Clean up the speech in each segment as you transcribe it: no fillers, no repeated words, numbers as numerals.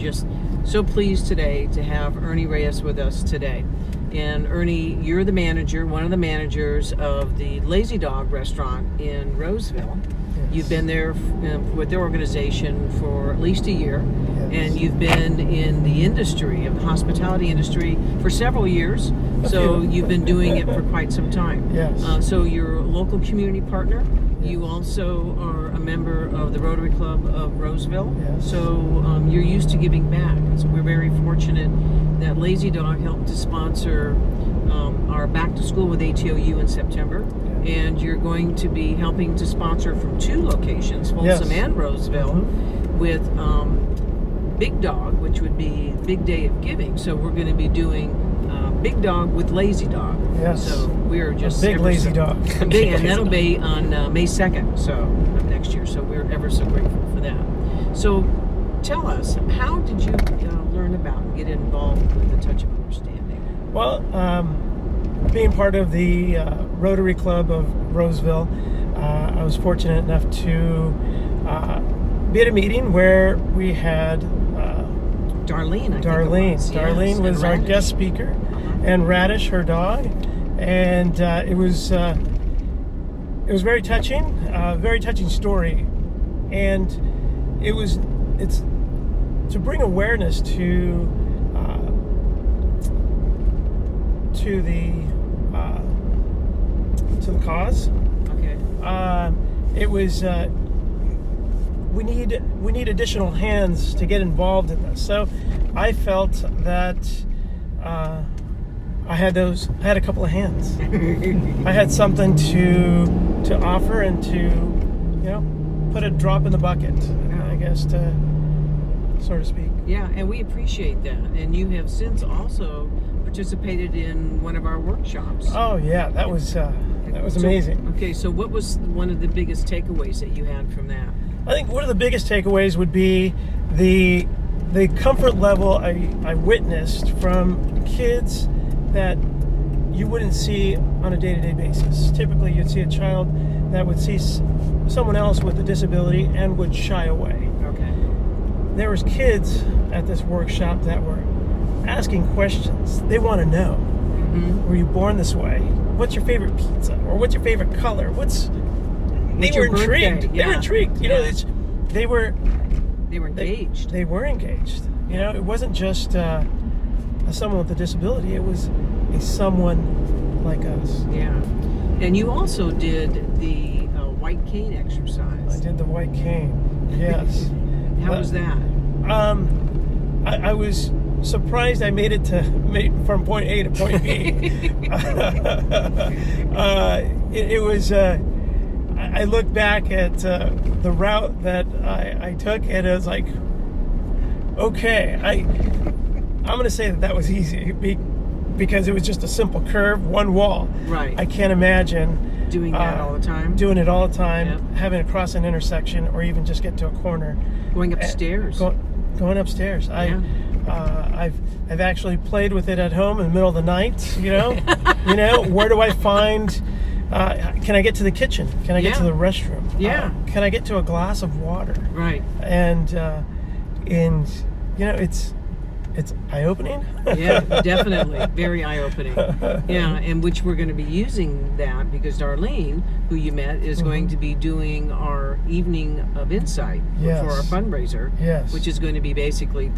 just so pleased today to have Ernie Reyes with us today. And Ernie, you're the manager, one of the managers of the Lazy Dog restaurant in Roseville. Yes. You've been there with their organization for at least a year, Yes. and you've been in the industry, of the hospitality industry, for several years. So you've been doing it for quite some time. Yes. So you're a local community partner. Yes. You also are a member of the Rotary Club of Roseville. Yes. So you're used to giving back. And so we're very fortunate that Lazy Dog helped to sponsor our Back to School with ATOU in September. Yes. And you're going to be helping to sponsor from 2 locations, Folsom Yes. and Roseville, with Big Dog, which would be Big Day of Giving. So we're going to be doing Big Dog with Lazy Dog. Yes. So we're just Big Lazy Dog. Big, and that'll be on May 2nd, so of next year. So we're ever so grateful for that. So tell us, how did you learn about and get involved with the Touch of Understanding? Well, being part of the Rotary Club of Roseville, I was fortunate enough to be at a meeting where we had Darlene, I think it Darlene. was. Yes, Darlene and was our Radish. guest speaker, and Radish, her dog, and it was very touching, very touching story, and it's to bring awareness to the cause. Okay. It was we need additional hands to get involved in this. So I felt that I had a couple of hands. I had something to offer and to put a drop in the bucket, I guess, to so to speak. Yeah, and we appreciate that. And you have since also participated in one of our workshops. Oh yeah, that was amazing. Okay, so what was one of the biggest takeaways that you had from that? I think one of the biggest takeaways would be the comfort level I witnessed from kids that you wouldn't see on a day-to-day basis. Typically, you'd see a child that would see someone else with a disability and would shy away. Okay. There was kids at this workshop that were asking questions. They want to know. Mm-hmm. Were you born this way? What's your favorite pizza? Or what's your favorite color? They were your birthday? intrigued. They were intrigued. You know, they were engaged. They were engaged. You know, it wasn't just someone with a disability. It was someone like us. Yeah. And you also did the white cane exercise. I did the white cane. Yes. How was that? I was surprised I made it from point A to point B. It was. I look back at the route that I took, and it was like, okay, I'm going to say that was easy because it was just a simple curve, one wall. Right. I can't imagine Doing that all the time? Doing it all the time, Yep. having to cross an intersection or even just get to a corner. Going upstairs. Going upstairs. Yeah. I've actually played with it at home in the middle of the night. Where do I find? Can I get to the kitchen? Can I get to the restroom? Yeah. Can I get to a glass of water? Right. And it's eye-opening. Yeah, definitely. Very eye-opening. Yeah, and which we're going to be using that because Darlene, who you met, is going to be doing our evening of insight for our fundraiser. Yes. Which is going to be basically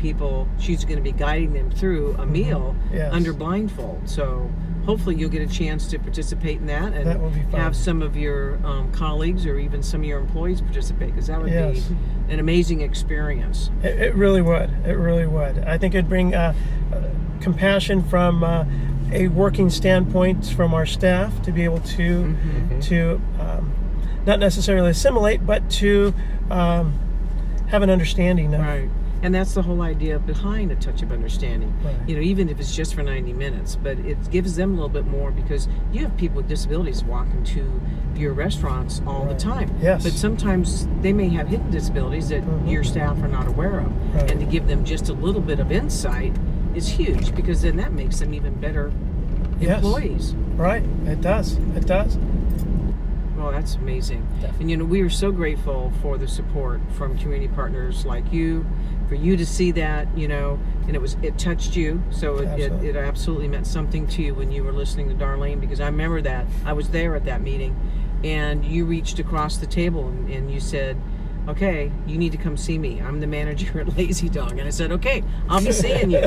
she's going to be guiding them through a meal under blindfold. So hopefully you'll get a chance to participate in that and that will be fun. Have some of your colleagues or even some of your employees participate because that would be an amazing experience. It really would. It really would. I think it'd bring compassion from a working standpoint from our staff to be able to not necessarily assimilate, but to have an understanding of. Right. And that's the whole idea behind a touch of understanding. Right. Even if it's just for 90 minutes, but it gives them a little bit more because you have people with disabilities walking to your restaurants all the time. Yes. But sometimes they may have hidden disabilities that your staff are not aware of. Right. And to give them just a little bit of insight is huge because then that makes them even better employees. Right. It does. It does. Well, that's amazing. Definitely. And we are so grateful for the support from community partners like you, for you to see that, and it touched you. So it absolutely meant something to you when you were listening to Darlene, because I remember that I was there at that meeting, and you reached across the table and you said, okay, you need to come see me. I'm the manager at Lazy Dog. And I said, okay, I'll be seeing you.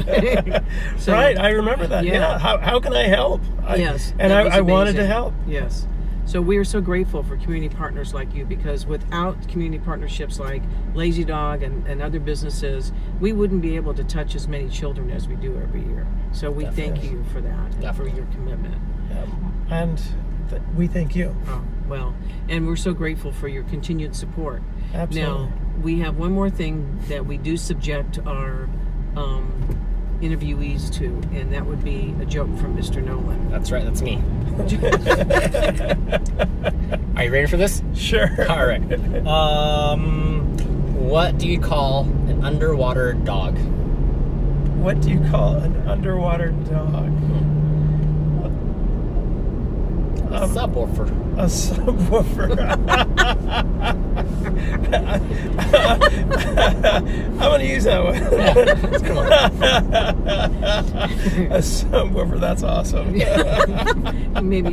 So, right, I remember that. Yeah. How can I help? Yes. And I wanted to help. Yes. So we are so grateful for community partners like you, because without community partnerships like Lazy Dog and other businesses, we wouldn't be able to touch as many children as we do every year. So we thank you for that and for your commitment. And we thank you. Oh, well, and we're so grateful for your continued support. Absolutely. Now, we have one more thing that we do subject our interviewees to, and that would be a joke from Mr. Nolan. That's right, that's me. Are you ready for this? Sure. All right. What do you call an underwater dog? What do you call an underwater dog? A subwoofer. A subwoofer. I'm going to use that one. A subwoofer, that's awesome. Maybe